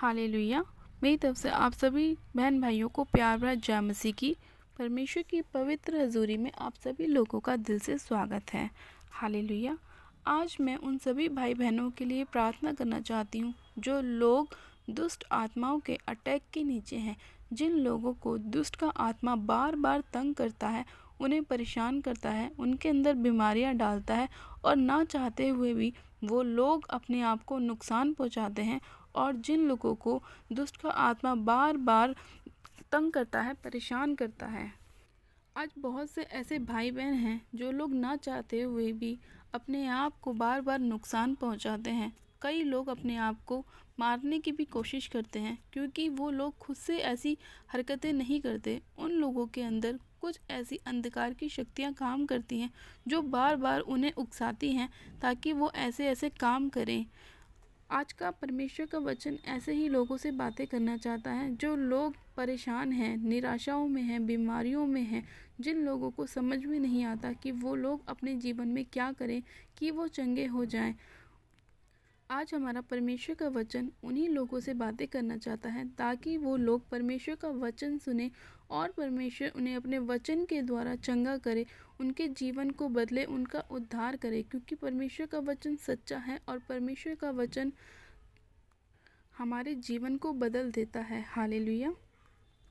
Hallelujah. मेरी तरफ से आप सभी बहन भाइयों को प्यार भरा जय मसीह की। परमेश्वर की पवित्र हजूरी में आप सभी लोगों का दिल से स्वागत है। हालेलुया। आज मैं उन सभी भाई बहनों के लिए प्रार्थना करना चाहती हूँ जो लोग दुष्ट आत्माओं के अटैक के नीचे हैं। जिन लोगों को दुष्ट का आत्मा बार बार तंग करता है, उन्हें परेशान करता है, उनके अंदर बीमारियां डालता है और ना चाहते हुए भी वो लोग अपने आप को नुकसान पहुंचाते हैं। और जिन लोगों को दुष्ट का आत्मा बार बार तंग करता है, परेशान करता है। आज बहुत से ऐसे भाई बहन हैं जो लोग ना चाहते हुए भी अपने आप को बार बार नुकसान पहुंचाते हैं। कई लोग अपने आप को मारने की भी कोशिश करते हैं क्योंकि वो लोग खुद से ऐसी हरकतें नहीं करते। उन लोगों के अंदर कुछ ऐसी अंधकार की शक्तियां काम करती हैं जो बार बार उन्हें उकसाती हैं ताकि वो ऐसे ऐसे काम करें। आज का परमेश्वर का वचन ऐसे ही लोगों से बातें करना चाहता है जो लोग परेशान हैं, निराशाओं में हैं, बीमारियों में हैं, जिन लोगों को समझ में नहीं आता कि वो लोग अपने जीवन में क्या करें कि वो चंगे हो जाएं। आज हमारा परमेश्वर का वचन उन्हीं लोगों से बातें करना चाहता है ताकि वो लोग परमेश्वर का वचन सुने और परमेश्वर उन्हें अपने वचन के द्वारा चंगा करे, उनके जीवन को बदले, उनका उद्धार करे। क्योंकि परमेश्वर का वचन सच्चा है और परमेश्वर का वचन हमारे जीवन को बदल देता है। हालेलुया।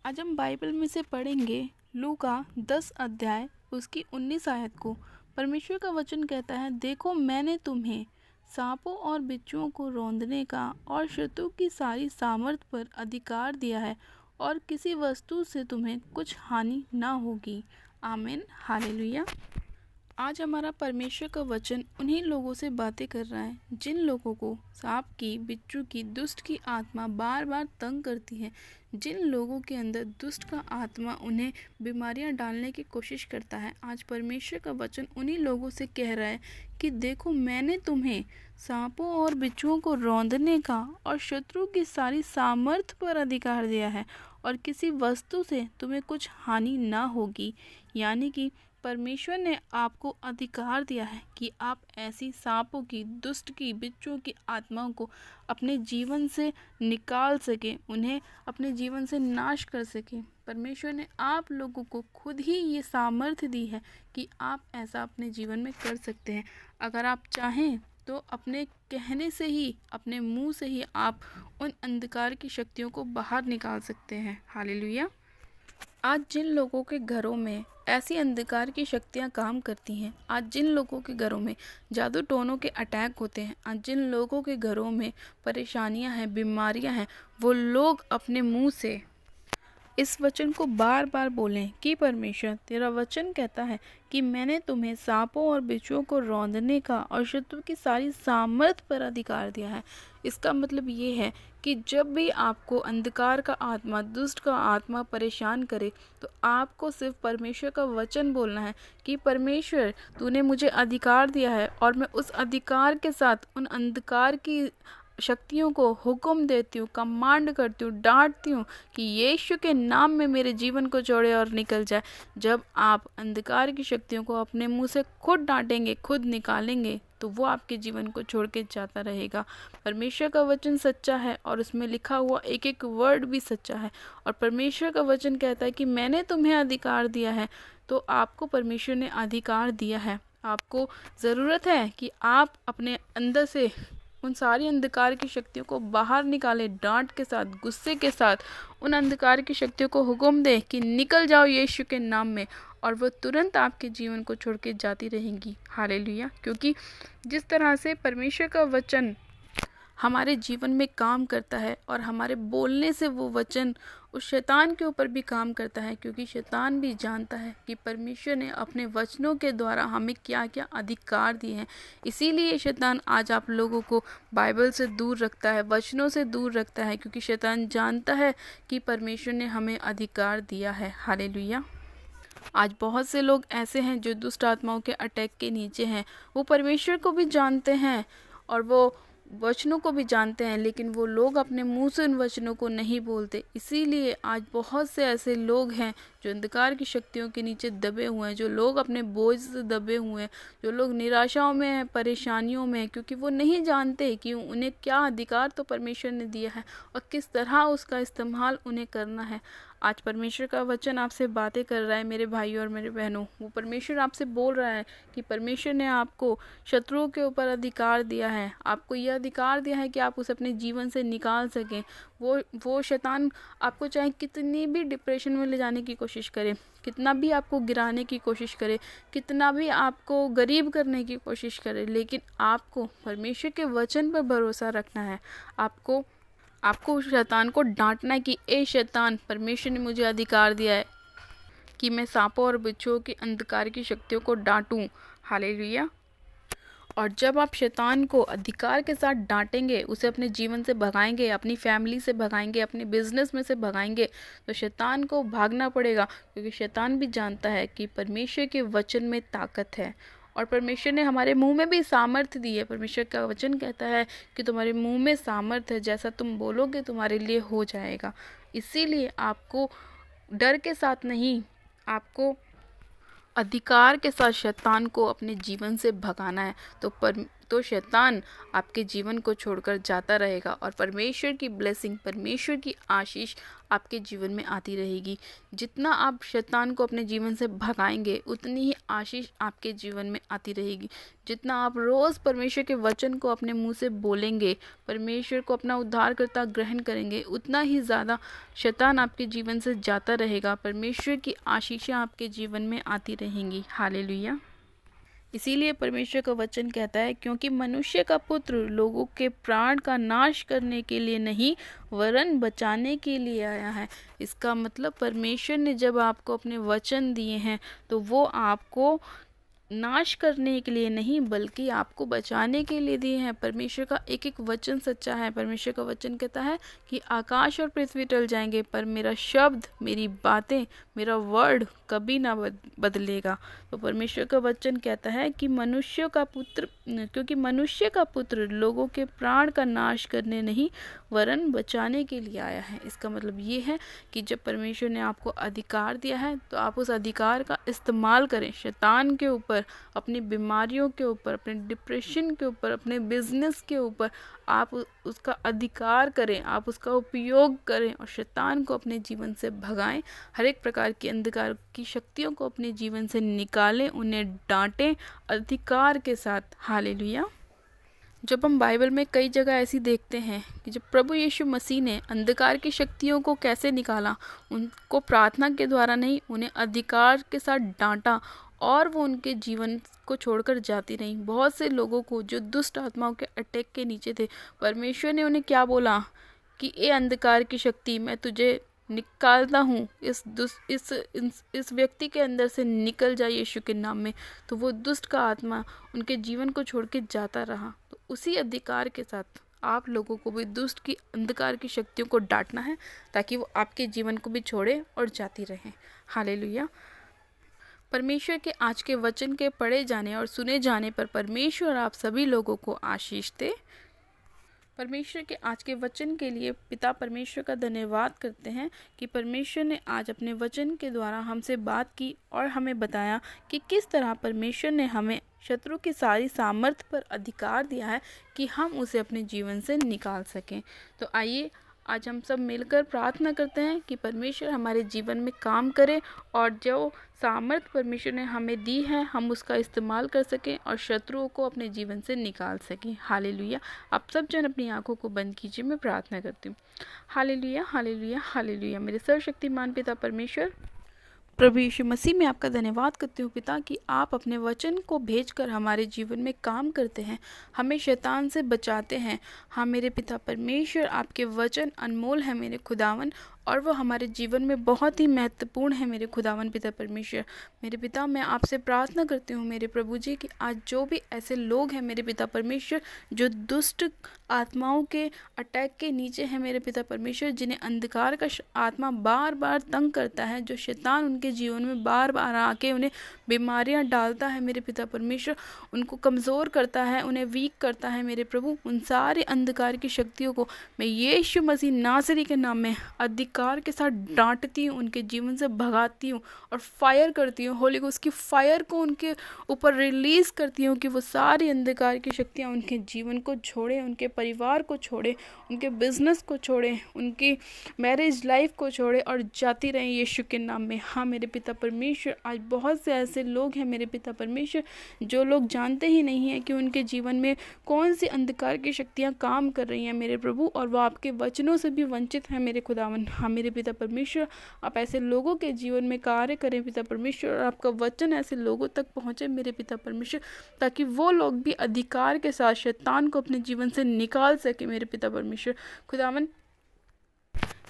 आज हम बाइबल में से पढ़ेंगे लूका 10 अध्याय उसकी 19 आयत को। परमेश्वर का वचन कहता है, देखो मैंने तुम्हें सांपों और बिच्छुओं को रौंदने का और शत्रु की सारी सामर्थ पर अधिकार दिया है और किसी वस्तु से तुम्हें कुछ हानि ना होगी। आमीन। हालेलुया। आज हमारा परमेश्वर का वचन उन्हीं लोगों से बातें कर रहा है जिन लोगों को सांप की, बिच्छू की, दुष्ट की आत्मा बार बार तंग करती है। जिन लोगों के अंदर दुष्ट का आत्मा उन्हें बीमारियां डालने की कोशिश करता है। आज परमेश्वर का वचन उन्हीं लोगों से कह रहा है कि देखो मैंने तुम्हें सांपों और बिच्छुओं को रौंदने का और शत्रु की सारी सामर्थ पर अधिकार दिया है और किसी वस्तु से तुम्हें कुछ हानि ना होगी। यानी कि परमेश्वर ने आपको अधिकार दिया है कि आप ऐसी सांपों की, दुष्ट की, बिच्छुओं की आत्माओं को अपने जीवन से निकाल सके, उन्हें अपने जीवन से नाश कर सके। परमेश्वर ने आप लोगों को खुद ही ये सामर्थ्य दी है कि आप ऐसा अपने जीवन में कर सकते हैं। अगर आप चाहें तो अपने कहने से ही, अपने मुंह से ही आप उन अंधकार की शक्तियों को बाहर निकाल सकते हैं। हालेलुया। आज जिन लोगों के घरों में ऐसी अंधकार की शक्तियां काम करती हैं, आज जिन लोगों के घरों में जादू टोनों के अटैक होते हैं, आज जिन लोगों के घरों में परेशानियां हैं, बीमारियां हैं, वो लोग अपने मुंह से इस वचन को बार बार बोलें कि परमेश्वर तेरा वचन कहता है कि मैंने तुम्हें सांपों और बिच्छुओं को रौंदने का और शत्रु की सारी सामर्थ पर अधिकार दिया है। इसका मतलब ये है कि जब भी आपको अंधकार का आत्मा, दुष्ट का आत्मा परेशान करे तो आपको सिर्फ परमेश्वर का वचन बोलना है कि परमेश्वर तूने मुझे अधिकार दिया है और मैं उस अधिकार के साथ उन अंधकार की शक्तियों को हुक्म देती हूँ, कमांड करती हूँ, डांटती हूँ कि यीशु के नाम में मेरे जीवन को छोड़े और निकल जाए। जब आप अंधकार की शक्तियों को अपने मुंह से खुद डांटेंगे, खुद निकालेंगे, तो वो आपके जीवन को छोड़ के जाता रहेगा। परमेश्वर का वचन सच्चा है और उसमें लिखा हुआ एक एक वर्ड भी सच्चा है। और परमेश्वर का वचन कहता है कि मैंने तुम्हें अधिकार दिया है। तो आपको परमेश्वर ने अधिकार दिया है। आपको ज़रूरत है कि आप अपने अंदर से उन सारी अंधकार की शक्तियों को बाहर निकाले, डांट के साथ, गुस्से के साथ उन अंधकार की शक्तियों को हुक्म दे कि निकल जाओ यीशु के नाम में, और वो तुरंत आपके जीवन को छोड़ के जाती रहेंगी। हालेलुया। क्योंकि जिस तरह से परमेश्वर का वचन हमारे जीवन में काम करता है और हमारे बोलने से वो वचन उस शैतान के ऊपर भी काम करता है, क्योंकि शैतान भी जानता है कि परमेश्वर ने अपने वचनों के द्वारा हमें क्या क्या अधिकार दिए हैं। इसीलिए शैतान आज आप लोगों को बाइबल से दूर रखता है, वचनों से दूर रखता है, क्योंकि शैतान जानता है कि परमेश्वर ने हमें अधिकार दिया है। हालेलुया। आज बहुत से लोग ऐसे हैं जो दुष्ट आत्माओं के अटैक के नीचे हैं। वो परमेश्वर को भी जानते हैं और वो वचनों को भी जानते हैं, लेकिन वो लोग अपने मुंह से उन वचनों को नहीं बोलते। इसीलिए आज बहुत से ऐसे लोग हैं जो अंधकार की शक्तियों के नीचे दबे हुए हैं, जो लोग अपने बोझ से दबे हुए हैं, जो लोग निराशाओं में हैं, परेशानियों में हैं, क्योंकि वो नहीं जानते कि उन्हें क्या अधिकार तो परमेश्वर ने दिया है और किस तरह उसका इस्तेमाल उन्हें करना है। आज परमेश्वर का वचन आपसे बातें कर रहा है मेरे भाइयों और मेरे बहनों। वो परमेश्वर आपसे बोल रहा है कि परमेश्वर ने आपको शत्रुओं के ऊपर अधिकार दिया है। आपको यह अधिकार दिया है कि आप उसे अपने जीवन से निकाल सकें। वो शैतान आपको चाहे कितनी भी डिप्रेशन में ले जाने की कोशिश करे, कितना भी आपको गिराने की कोशिश करे, कितना भी आपको गरीब करने की कोशिश करे, लेकिन आपको परमेश्वर के वचन पर भरोसा रखना है। आपको उस शैतान को डांटना है कि ए शैतान, परमेश्वर ने मुझे अधिकार दिया है कि मैं सांपों और बिच्छुओं की अंधकार की शक्तियों को डांटूं। हालेलुया। और जब आप शैतान को अधिकार के साथ डांटेंगे, उसे अपने जीवन से भगाएंगे, अपनी फैमिली से भगाएंगे, अपने बिजनेस में से भगाएंगे, तो शैतान को भागना पड़ेगा, क्योंकि शैतान भी जानता है कि परमेश्वर के वचन में ताकत है और परमेश्वर ने हमारे मुंह में भी सामर्थ्य दी है। परमेश्वर का वचन कहता है कि तुम्हारे मुंह में सामर्थ्य है, जैसा तुम बोलोगे तुम्हारे लिए हो जाएगा। इसीलिए आपको डर के साथ नहीं, आपको अधिकार के साथ शैतान को अपने जीवन से भगाना है। तो शैतान आपके जीवन को छोड़कर जाता रहेगा और परमेश्वर की ब्लेसिंग, परमेश्वर की आशीष आपके जीवन में आती रहेगी। जितना आप शैतान को अपने जीवन से भगाएंगे, उतनी ही आशीष आपके जीवन में आती रहेगी। जितना आप रोज़ परमेश्वर के वचन को अपने मुंह से बोलेंगे, परमेश्वर को अपना उद्धारकर्ता ग्रहण करेंगे, उतना ही ज़्यादा शैतान आपके जीवन से जाता रहेगा। परमेश्वर की आशीषें आपके जीवन में आती रहेंगी। हालेलुया। इसीलिए परमेश्वर का वचन कहता है, क्योंकि मनुष्य का पुत्र लोगों के प्राण का नाश करने के लिए नहीं, वरन बचाने के लिए आया है। इसका मतलब परमेश्वर ने जब आपको अपने वचन दिए हैं, तो वो आपको नाश करने के लिए नहीं, बल्कि आपको बचाने के लिए दिए हैं। परमेश्वर का एक एक वचन सच्चा है। परमेश्वर का वचन कहता है कि आकाश और पृथ्वी टल जाएंगे, पर मेरा शब्द, मेरी बातें, मेरा वर्ड कभी ना बदलेगा। तो परमेश्वर का वचन कहता है कि क्योंकि मनुष्य का पुत्र लोगों के प्राण का नाश करने नहीं, वरन बचाने के लिए आया है। इसका मतलब ये है कि जब परमेश्वर ने आपको अधिकार दिया है, तो आप उस अधिकार का इस्तेमाल करें शैतान के ऊपर, अपनी बीमारियों के ऊपर, अपने डिप्रेशन के ऊपर, अपने बिजनेस के ऊपर। आप उसका अधिकार करें, आप उसका उपयोग करें और शैतान को अपने जीवन से भगाएं। हर एक प्रकार की अंधकार की शक्तियों को अपने जीवन से निकालें, उन्हें डांटें अधिकार के साथ। हालेलुया। जब हम बाइबल में कई जगह ऐसी देखते हैं कि जब प्रभु यीशु मसीह ने अंधकार की शक्तियों को कैसे निकाला, उनको प्रार्थना के द्वारा नहीं, उन्हें अधिकार के साथ डांटा और वो उनके जीवन को छोड़कर जाती रही। बहुत से लोगों को जो दुष्ट आत्माओं के अटैक के नीचे थे, परमेश्वर ने उन्हें क्या बोला कि ए अंधकार की शक्ति, मैं तुझे निकालता हूँ, इस व्यक्ति के अंदर से निकल जाए यीशु के नाम में। तो वो दुष्ट का आत्मा उनके जीवन को छोड़ के जाता रहा। तो उसी अधिकार के साथ आप लोगों को भी दुष्ट की अंधकार की शक्तियों को डांटना है, ताकि वो आपके जीवन को भी छोड़े और जाती रहें। हालेलुया। परमेश्वर के आज के वचन के पढ़े जाने और सुने जाने पर परमेश्वर आप सभी लोगों को आशीष दे। परमेश्वर के आज के वचन के लिए पिता परमेश्वर का धन्यवाद करते हैं कि परमेश्वर ने आज अपने वचन के द्वारा हमसे बात की और हमें बताया कि किस तरह परमेश्वर ने हमें शत्रु की सारी सामर्थ्य पर अधिकार दिया है कि हम उसे अपने जीवन से निकाल सकें। तो आइए आज हम सब मिलकर प्रार्थना करते हैं कि परमेश्वर हमारे जीवन में काम करे और जो सामर्थ्य परमेश्वर ने हमें दी है, हम उसका इस्तेमाल कर सकें और शत्रुओं को अपने जीवन से निकाल सकें। हालेलुया। आप सब जन अपनी आंखों को बंद कीजिए, मैं प्रार्थना करती हूँ। Hallelujah, hallelujah, hallelujah. मेरे सर्वशक्तिमान पिता परमेश्वर, प्रभु यीशु मसीह में आपका धन्यवाद करती हूँ पिता कि आप अपने वचन को भेजकर हमारे जीवन में काम करते हैं, हमें शैतान से बचाते हैं। हाँ मेरे पिता परमेश्वर, आपके वचन अनमोल है मेरे खुदावन, और वो हमारे जीवन में बहुत ही महत्वपूर्ण है मेरे खुदावन पिता परमेश्वर। मेरे पिता, मैं आपसे प्रार्थना करती हूँ मेरे प्रभु जी कि आज जो भी ऐसे लोग हैं मेरे पिता परमेश्वर, जो दुष्ट आत्माओं के अटैक के नीचे हैं मेरे पिता परमेश्वर, जिन्हें अंधकार का आत्मा बार बार तंग करता है, जो शैतान उनके जीवन में बार बार आके उन्हें बीमारियां डालता है मेरे पिता परमेश्वर, उनको कमज़ोर करता है, उन्हें वीक करता है मेरे प्रभु, उन सारे अंधकार की शक्तियों को मैं यीशु मसीह नासरी के नाम में अधिकार अधिकार के साथ डांटती हूँ, उनके जीवन से भगाती हूँ और फायर करती हूँ। होली गोस्ट की फायर को उनके ऊपर रिलीज़ करती हूँ कि वो सारी अंधकार की शक्तियाँ उनके जीवन को छोड़े, उनके परिवार को छोड़े, उनके बिजनेस को छोड़े, उनकी मैरिज लाइफ को छोड़े और जाती रहें यीशु के नाम में। हाँ मेरे पिता परमेश्वर, आज बहुत से ऐसे लोग हैं मेरे पिता परमेश्वर जो लोग जानते ही नहीं हैं कि उनके जीवन में कौन सी अंधकार की शक्तियाँ काम कर रही हैं मेरे प्रभु, और वो आपके वचनों से भी वंचित हैं मेरे खुदावन। हाँ मेरे पिता परमेश्वर, आप ऐसे लोगों के जीवन में कार्य करें पिता परमेश्वर, और आपका वचन ऐसे लोगों तक पहुँचे मेरे पिता परमेश्वर, ताकि वो लोग भी अधिकार के साथ शैतान को अपने जीवन से निकाल सके मेरे पिता परमेश्वर। खुदावन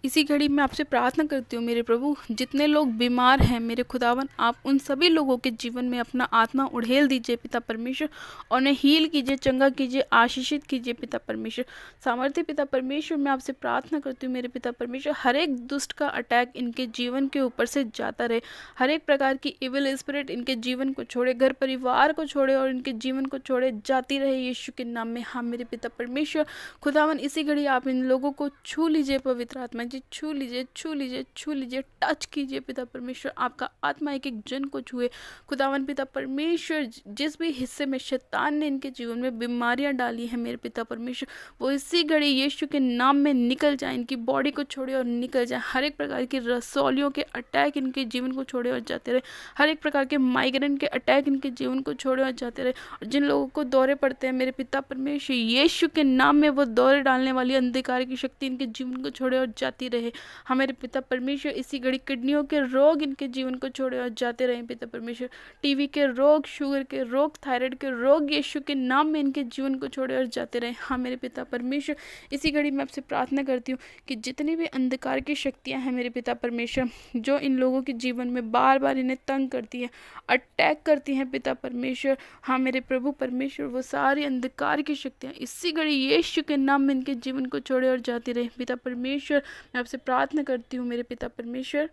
इसी घड़ी मैं आपसे प्रार्थना करती हूँ मेरे प्रभु, जितने लोग बीमार हैं मेरे खुदावन, आप उन सभी लोगों के जीवन में अपना आत्मा उड़ेल दीजिए पिता परमेश्वर, और उन्हें हील कीजिए, चंगा कीजिए, आशीषित कीजिए पिता परमेश्वर। सामर्थ्य पिता परमेश्वर, मैं आपसे प्रार्थना करती हूँ मेरे पिता परमेश्वर, हर एक दुष्ट का अटैक इनके जीवन के ऊपर से जाता रहे, हर एक प्रकार की इविल स्पिरिट इनके जीवन को छोड़े, घर परिवार को छोड़े और इनके जीवन को छोड़े, जाती रहे यीशु के नाम में। हाँ मेरे पिता परमेश्वर खुदावन, इसी घड़ी आप इन लोगों को छू लीजिए पवित्र आत्मा जी, छू लीजिए, छू लीजिए, छू लीजिए, टच कीजिए पिता परमेश्वर। आपका आत्मा एक एक जन को छुए खुदावन पिता परमेश्वर। जिस भी हिस्से में शैतान ने इनके जीवन में बीमारियां डाली हैं मेरे पिता परमेश्वर, वो इसी घड़ी यीशु के नाम में निकल जाए, इनकी बॉडी को छोड़े और निकल जाए। हर एक प्रकार की रसौलियों के अटैक इनके जीवन को छोड़े और जाते रहे, हर एक प्रकार के माइग्रेन के अटैक इनके जीवन को छोड़े और जाते रहे। और जिन लोगों को दौरे पड़ते हैं मेरे पिता परमेश्वर, यीशु के नाम में वो दौरे डालने वाली अंधकार की शक्ति इनके जीवन को छोड़े और जाती रहे। हमारे पिता परमेश्वर, इसी घड़ी किडनियों के रोग इनके जीवन को छोड़े और जाते रहे पिता परमेश्वर। टीवी के रोग, शुगर के रोग, थायराइड के रोग यीशु के नाम में इनके जीवन को छोड़े और जाते रहे। हाँ मेरे पिता परमेश्वर, इसी घड़ी मैं आपसे प्रार्थना करती हूँ कि जितनी भी अंधकार की शक्तियाँ हैं मेरे पिता परमेश्वर, जो इन लोगों के जीवन में बार बार इन्हें तंग करती हैं, अटैक करती हैं पिता परमेश्वर, हाँ मेरे प्रभु परमेश्वर, वो सारी अंधकार की शक्तियाँ इसी घड़ी यीशु के नाम में इनके जीवन को छोड़े और जाती रहे पिता परमेश्वर। मैं आपसे प्रार्थना करती हूँ मेरे पिता परमेश्वर,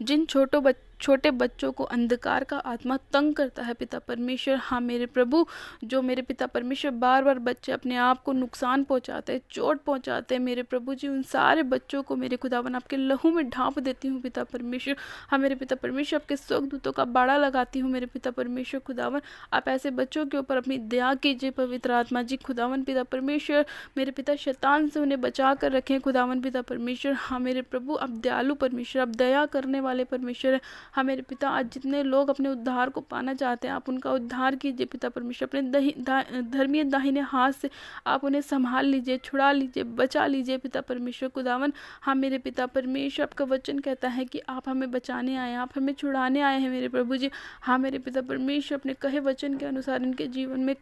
जिन छोटे बच्चों को अंधकार का आत्मा तंग करता है पिता परमेश्वर, हाँ मेरे प्रभु, जो मेरे पिता परमेश्वर बार बार बच्चे अपने आप को नुकसान पहुंचाते हैं, चोट पहुंचाते हैं मेरे प्रभु जी, उन सारे बच्चों को मेरे खुदावन आपके लहू में ढांप देती हूँ पिता परमेश्वर। हाँ मेरे पिता परमेश्वर, आपके स्वर्गदूतों का बाड़ा लगाती हूँ मेरे पिता परमेश्वर। खुदावन आप ऐसे बच्चों के ऊपर अपनी दया कीजिए पवित्र आत्मा जी। खुदावन पिता परमेश्वर, मेरे पिता शैतान से उन्हें बचा कर रखें खुदावन पिता परमेश्वर। हाँ मेरे प्रभु, आप दयालु परमेश्वर, आप दया करने वाले परमेश्वर। हाँ मेरे पिता, आज जितने लोग अपने उद्धार को पाना चाहते हैं, आप उनका उद्धार कीजिए पिता परमेश्वर। अपने धर्मीय दाहिने हाथ से आप उन्हें संभाल लीजिए, छुड़ा लीजिए, बचा लीजिए पिता परमेश्वर। खुदावन हाँ मेरे पिता परमेश्वर, आपका वचन कहता है कि आप हमें बचाने आए, आप हमें छुड़ाने आए हैं मेरे प्रभु जी। हाँ मेरे पिता परमेश्वर, अपने कहे वचन के अनुसार इनके जीवन में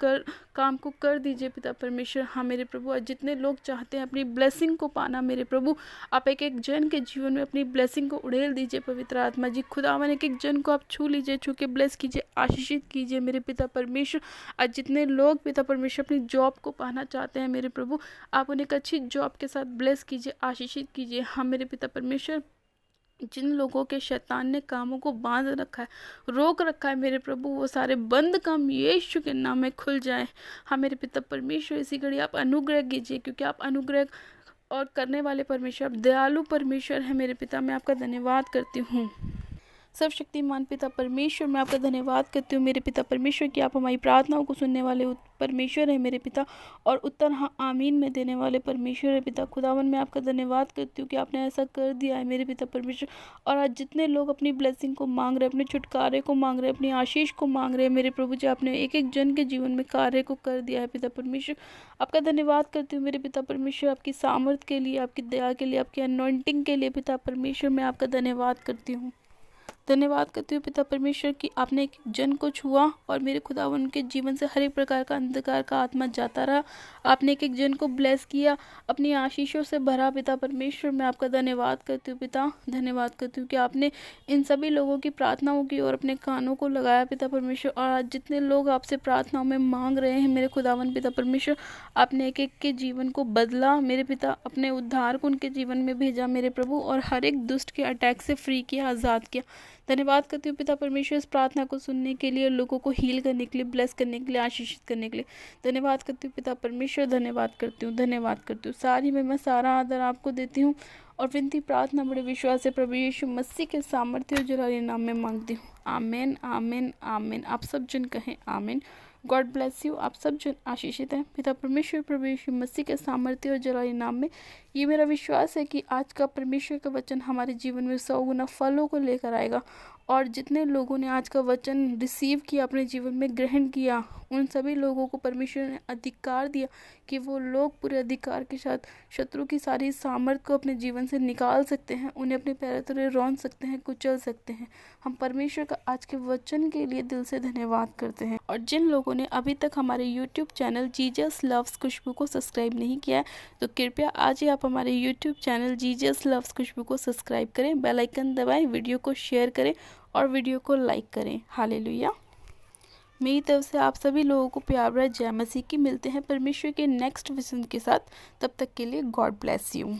काम को कर दीजिए पिता परमेश्वर। हाँ मेरे प्रभु, आज जितने लोग चाहते हैं अपनी ब्लेसिंग को पाना मेरे प्रभु, आप एक एक जन के जीवन में अपनी ब्लेसिंग को उड़ेल दीजिए पवित्र आत्मा जी। खुदावन एक एक जन को आप छू लीजिए, छू के ब्लेस कीजिए, आशीषित कीजिए मेरे पिता परमेश्वर। आज जितने लोग पिता परमेश्वर अपनी जॉब को पाना चाहते हैं मेरे प्रभु, आप उन्हें एक अच्छी जॉब के साथ ब्लेस कीजिए, आशीषित कीजिए। हाँ मेरे पिता परमेश्वर, जिन लोगों के शैतान ने कामों को बांध रखा है, रोक रखा है मेरे प्रभु, वो सारे बंद काम यीशु के नाम में खुल जाए। हाँ मेरे पिता परमेश्वर, इसी घड़ी आप अनुग्रह कीजिए, क्योंकि आप अनुग्रह और करने वाले परमेश्वर, आप दयालु परमेश्वर है मेरे पिता। मैं आपका धन्यवाद करती हूँ सर्वशक्तिमान पिता परमेश्वर, मैं आपका धन्यवाद करती हूँ मेरे पिता परमेश्वर कि आप हमारी प्रार्थनाओं को सुनने वाले परमेश्वर है मेरे पिता, और उत्तर हाँ आमीन में देने वाले परमेश्वर है पिता। खुदावन मैं आपका धन्यवाद करती हूँ कि आपने ऐसा कर दिया है मेरे पिता परमेश्वर। और आज जितने लोग अपनी ब्लेसिंग को मांग रहे हैं, अपने छुटकारे को मांग रहे हैं, अपनी आशीष को मांग रहे हैं मेरे प्रभु जी, आपने एक एक जन के जीवन में कार्य को कर दिया है पिता परमेश्वर। आपका धन्यवाद करती हूँ मेरे पिता परमेश्वर, आपकी सामर्थ के लिए, आपकी दया के लिए, आपकी अनॉइंटिंग के लिए पिता परमेश्वर। मैं आपका धन्यवाद करती हूँ, धन्यवाद करती हूँ पिता परमेश्वर कि आपने एक जन को छुआ और मेरे खुदावन के जीवन से हर एक प्रकार का अंधकार का आत्मा जाता रहा। आपने एक एक जन को ब्लेस किया, अपनी आशीषों से भरा पिता परमेश्वर। मैं आपका धन्यवाद करती हूँ पिता, धन्यवाद करती हूँ कि आपने इन सभी लोगों की प्रार्थनाओं की और अपने कानों को लगाया पिता परमेश्वर। और आज जितने लोग आपसे प्रार्थनाओं में मांग रहे हैं मेरे खुदावन पिता परमेश्वर, आपने एक एक के जीवन को बदला मेरे पिता, अपने उद्धार को उनके जीवन में भेजा मेरे प्रभु, और हर एक दुष्ट के अटैक से फ्री किया, आज़ाद किया। धन्यवाद करती हूँ पिता परमेश्वर इस प्रार्थना को सुनने के लिए, लोगों को हील करने के लिए, ब्लेस करने के लिए, आशीषित करने के लिए। धन्यवाद करती हूँ पिता परमेश्वर, धन्यवाद करती हूँ, धन्यवाद करती हूँ। सारी मैं सारा आदर आपको देती हूँ और विनती प्रार्थना बड़े विश्वास से प्रभु यीशु मसीह के सामर्थ्य और जलाली नाम में मांगती हूँ। आमीन आमीन आमीन। आप सब जन कहें आमीन। God bless you. आप सब जन आशीषित हैं पिता परमेश्वर प्रभु यीशु मसीह के सामर्थ्य और जलाली नाम में। ये मेरा विश्वास है कि आज का परमेश्वर का वचन हमारे जीवन में 100 गुना फलों को लेकर आएगा। और जितने लोगों ने आज का वचन रिसीव किया, अपने जीवन में ग्रहण किया, उन सभी लोगों को परमेश्वर ने अधिकार दिया कि वो लोग पूरे अधिकार के साथ शत्रु की सारी सामर्थ को अपने जीवन से निकाल सकते हैं, उन्हें अपने पैरों तले रौंद सकते हैं, कुचल सकते हैं। हम परमेश्वर का आज के वचन के लिए दिल से धन्यवाद करते हैं। और जिन लोगों ने अभी तक हमारे यूट्यूब चैनल जीजस लव्स खुशबू को सब्सक्राइब नहीं किया है, तो कृपया आज ही आप हमारे यूट्यूब चैनल जीजस लव्स खुशबू को सब्सक्राइब करें, बेल आइकन दबाएं, वीडियो को शेयर करें और वीडियो को लाइक करें। हालेलुया। मेरी तरफ से आप सभी लोगों को प्यार भरा जय मसीह की। मिलते हैं परमेश्वर के नेक्स्ट विजन के साथ। तब तक के लिए गॉड ब्लेस यू।